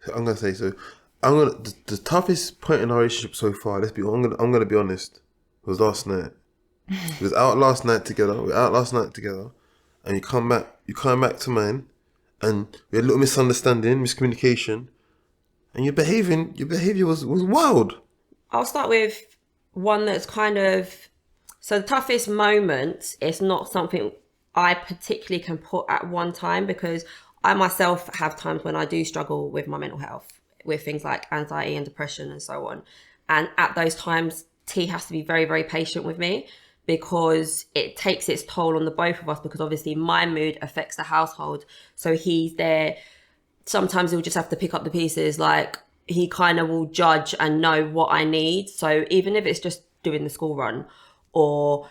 I'm gonna say so. The toughest point in our relationship so far. I'm gonna be honest. Was last night. We was out last night together. And you come back to mine, and we had a little misunderstanding, miscommunication, and your behavior was wild. I'll start with one that's kind of, so the toughest moment is not something I particularly can put at one time, because I myself have times when I do struggle with my mental health, with things like anxiety and depression and so on. And at those times, T has to be very, very patient with me, because it takes its toll on the both of us, because obviously my mood affects the household. So he's there. Sometimes he'll just have to pick up the pieces. Like, he kind of will judge and know what I need. So even if it's just doing the school run or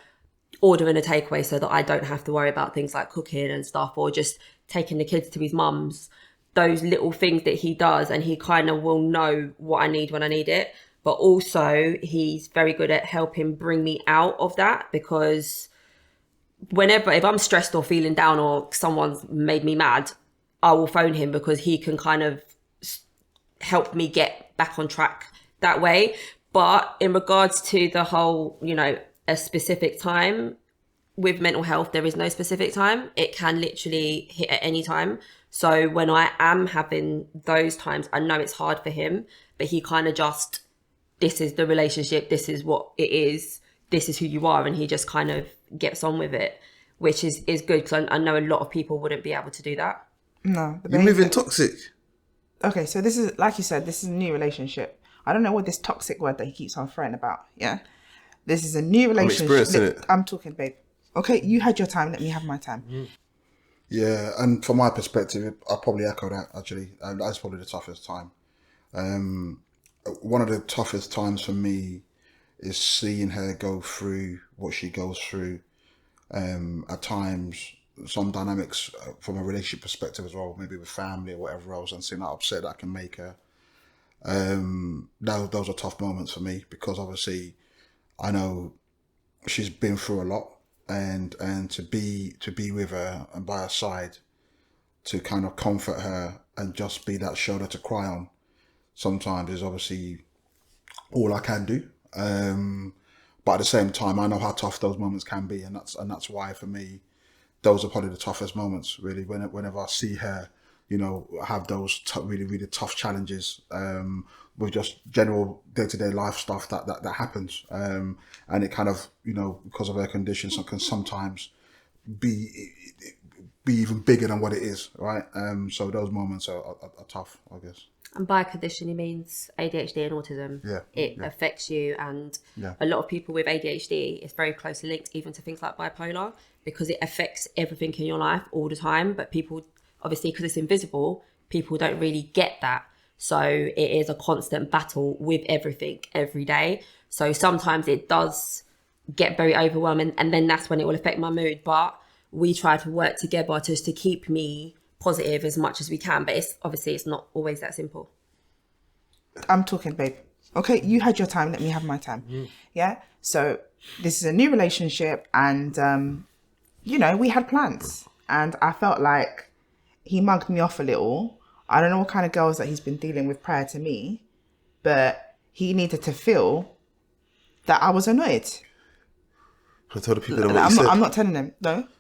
ordering a takeaway so that I don't have to worry about things like cooking and stuff, or just taking the kids to his mum's, those little things that he does, and he kind of will know what I need when I need it. But also he's very good at helping bring me out of that, because if I'm stressed or feeling down or someone's made me mad, I will phone him, because he can kind of help me get back on track that way. But in regards to the whole, a specific time with mental health, there is no specific time. It can literally hit at any time. So when I am having those times, I know it's hard for him, but he kind of just, this is the relationship, this is what it is, this is who you are, and he just kind of gets on with it, which is good, because I know a lot of people wouldn't be able to do that. No. You're moving toxic. Okay, so this is, like you said, this is a new relationship. I don't know what this toxic word that he keeps on throwing about, yeah? This is a new relationship. I'm experiencing it. I'm talking, babe. Okay, you had your time, let me have my time. Yeah, and from my perspective, I'll probably echo that, actually. That's probably the toughest time. One of the toughest times for me is seeing her go through what she goes through. At times, some dynamics from a relationship perspective as well, maybe with family or whatever else, and seeing that upset that can make her. Those are tough moments for me, because obviously I know she's been through a lot, and to be with her and by her side, to kind of comfort her and just be that shoulder to cry on, sometimes is obviously all I can do. But at the same time, I know how tough those moments can be, and that's why for me, those are probably the toughest moments, really. Whenever I see her, have those really, really tough challenges with just general day-to-day life stuff that happens, and it kind of, because of her conditions, can sometimes be even bigger than what it is, right? So those moments are tough, I guess. And by condition, he means ADHD and autism. Yeah. It affects you, and a lot of people with ADHD, it's very closely linked even to things like bipolar, because it affects everything in your life all the time. But people, obviously, because it's invisible, people don't really get that. So it is a constant battle with everything every day. So sometimes it does get very overwhelming, and then that's when it will affect my mood. But we try to work together just to keep me positive as much as we can, but it's not always that simple. I'm talking, babe. Okay, you had your time, let me have my time. Yeah, so this is a new relationship, and we had plans, and I felt like he mugged me off a little. I don't know what kind of girls that he's been dealing with prior to me, but he needed to feel that I was annoyed. I told the people what you said. I'm not telling them.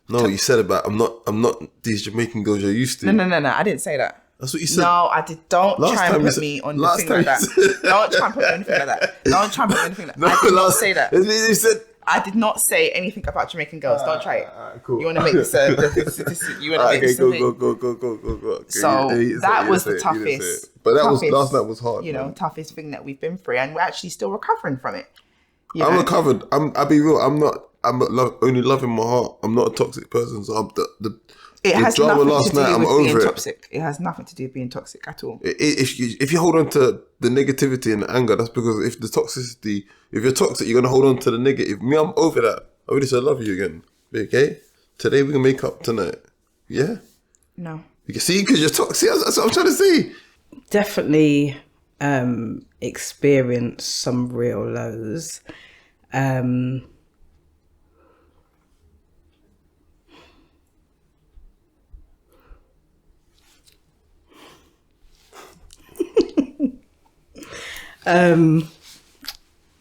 No, you said about I'm not these Jamaican girls you're used to. No. I didn't say that. That's what you said. No, I did. Don't try and put me on the thing like that. Don't try and put me on anything like that. Don't try and put me on anything like that. I did not say that. You said. I did not say anything about Jamaican girls. Don't try it. Cool. You want to make this you want to make this a thing. Go. Okay, so that was the toughest. But last night was hard. Toughest thing that we've been through, and we're actually still recovering from it. I'm recovered. I'll be real. I'm not only loving my heart. I'm not a toxic person. So it has nothing to do with being over toxic. It has nothing to do with being toxic at all. If you hold on to the negativity and the anger, that's because if you're toxic, you're gonna hold on to the negative. Me, I'm over that. I really said I love you again. Okay, today we can make up tonight. Yeah. No. You can see because you're toxic. That's what I'm trying to say. Definitely experience some real lows.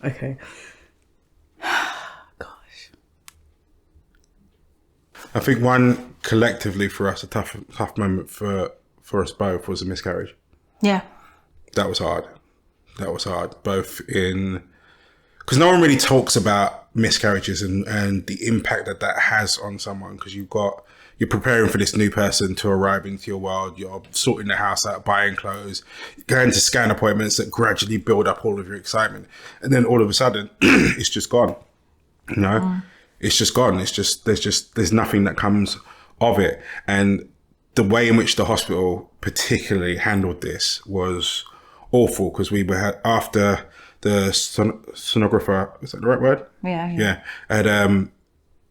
Okay. Gosh. I think one collectively for us, a tough moment for us both was a miscarriage. Yeah. That was hard. Both in, because no one really talks about miscarriages and the impact that has on someone, because you're preparing for this new person to arrive into your world. You're sorting the house out, buying clothes, going to scan appointments that gradually build up all of your excitement. And then all of a sudden, it's just gone. You know, It's just gone. There's nothing that comes of it. And the way in which the hospital particularly handled this was awful, because we were after the sonographer, is that the right word? Yeah. Had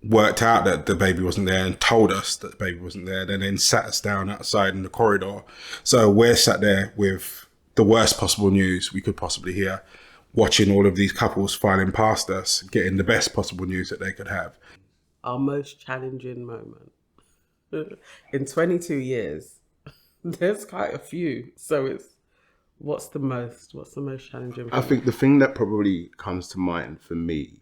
worked out that the baby wasn't there and told us that the baby wasn't there, then sat us down outside in the corridor. So we're sat there with the worst possible news we could possibly hear, watching all of these couples filing past us, getting the best possible news that they could have. Our most challenging moment. In 22 years, there's quite a few. So it's, what's the most challenging? I think the thing that probably comes to mind for me,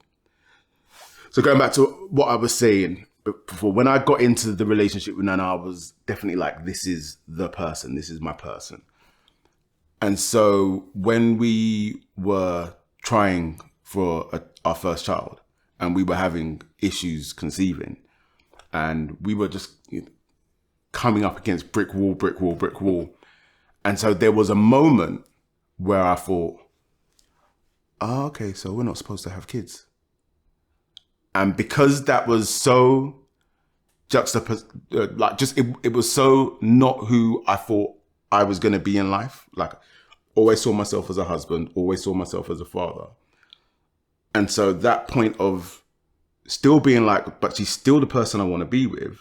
so going back to what I was saying before, when I got into the relationship with Nana, I was definitely like, this is the person, this is my person. And so when we were trying for our first child and we were having issues conceiving, and we were just coming up against brick wall. And so there was a moment where I thought, oh, okay, so we're not supposed to have kids. And because that was so juxtaposed, it was so not who I thought I was going to be in life. Like, always saw myself as a husband, always saw myself as a father. And so that point of still being like, but she's still the person I want to be with,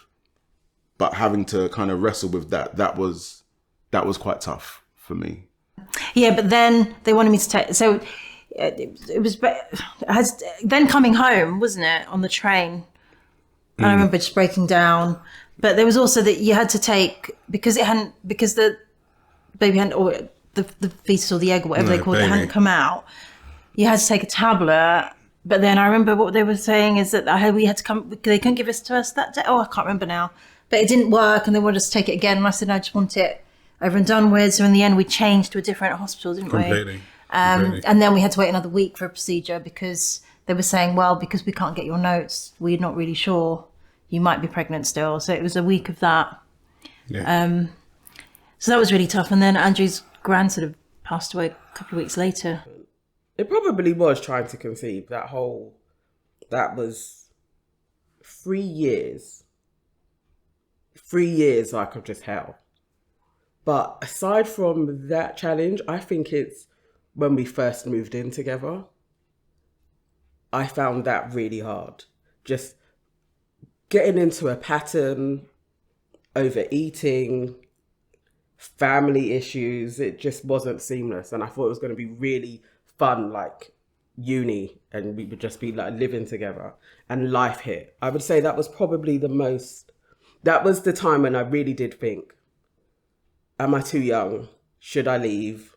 but having to kind of wrestle with that was quite tough for me. Yeah, but then they wanted me to take, so it was then coming home, wasn't it, on the train? And I remember just breaking down. But there was also that you had to take, because the baby hadn't, or the fetus or the egg or whatever they called it, hadn't come out, you had to take a tablet. But then I remember what they were saying is that we had to come, they couldn't give it to us that day. Oh, I can't remember now. But it didn't work and they wanted us to take it again. And I said, no, I just want it over and done with. So in the end, we changed to a different hospital, didn't we? Completely. And then we had to wait another week for a procedure because they were saying, well, because we can't get your notes, we're not really sure you might be pregnant still. So it was a week of that. Yeah. So that was really tough. And then Andrew's gran sort of passed away a couple of weeks later. It probably was trying to conceive. That was 3 years. 3 years like of just hell. But aside from that challenge, I think it's when we first moved in together. I found that really hard. Just getting into a pattern, overeating, family issues, it just wasn't seamless. And I thought it was going to be really fun, like uni, and we would just be like living together, and life hit. I would say that was probably that was the time when I really did think, am I too young? Should I leave?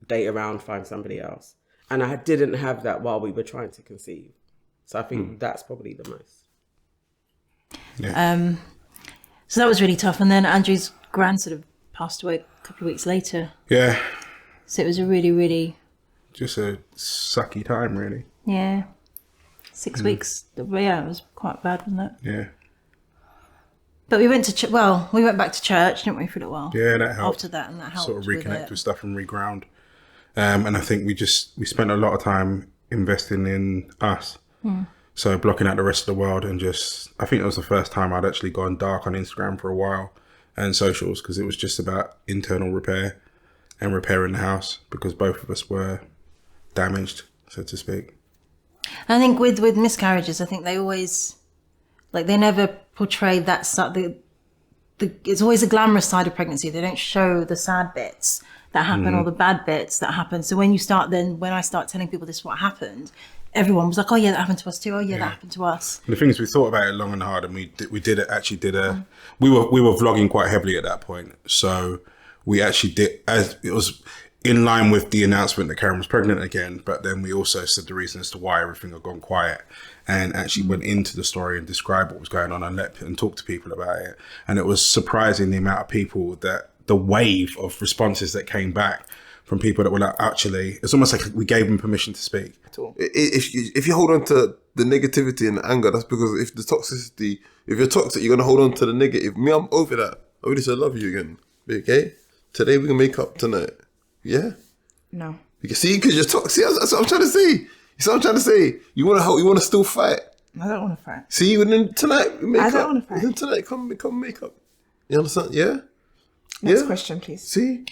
Date around, find somebody else. And I didn't have that while we were trying to conceive. So I think that's probably the most. Yeah. So that was really tough. And then Andrew's gran sort of passed away a couple of weeks later. Yeah. So it was a really, really... Just a sucky time, really. Yeah. 6 weeks. Yeah, it was quite bad, wasn't it? Yeah. But we went we went back to church, didn't we, for a little while? Yeah, that helped. After that, and that helped. Sort of reconnect with stuff and reground. And I think we spent a lot of time investing in us. So blocking out the rest of the world and I think it was the first time I'd actually gone dark on Instagram for a while and socials, because it was just about internal repair and repairing the house, because both of us were damaged, so to speak. I think with miscarriages, I think they always, they never portray that side. It's always a glamorous side of pregnancy. They don't show the sad bits that happen or the bad bits that happen. So when I start telling people this is what happened, everyone was like, oh yeah, that happened to us too. Oh yeah, that happened to us. And the thing is, we thought about it long and hard, and we were vlogging quite heavily at that point. So we actually did, as it was in line with the announcement that Karen was pregnant again, but then we also said the reason as to why everything had gone quiet, and actually went into the story and described what was going on and talked to people about it. And it was surprising the amount of people that the wave of responses that came back from people that were like, actually, it's almost like we gave them permission to speak. If you hold on to the negativity and the anger, that's because if the toxicity, if you're toxic, you're gonna hold on to the negative. Me, I'm over that. I really said I love you again. Okay, today we can make up tonight. Yeah. No. You can see because you're toxic. That's what I'm trying to say. You see what I'm trying to say? You want to help? You want to still fight? I don't want to fight. See, and then tonight we make up. I don't want to fight. And then tonight come make up. You understand? Yeah. Next question, please. See,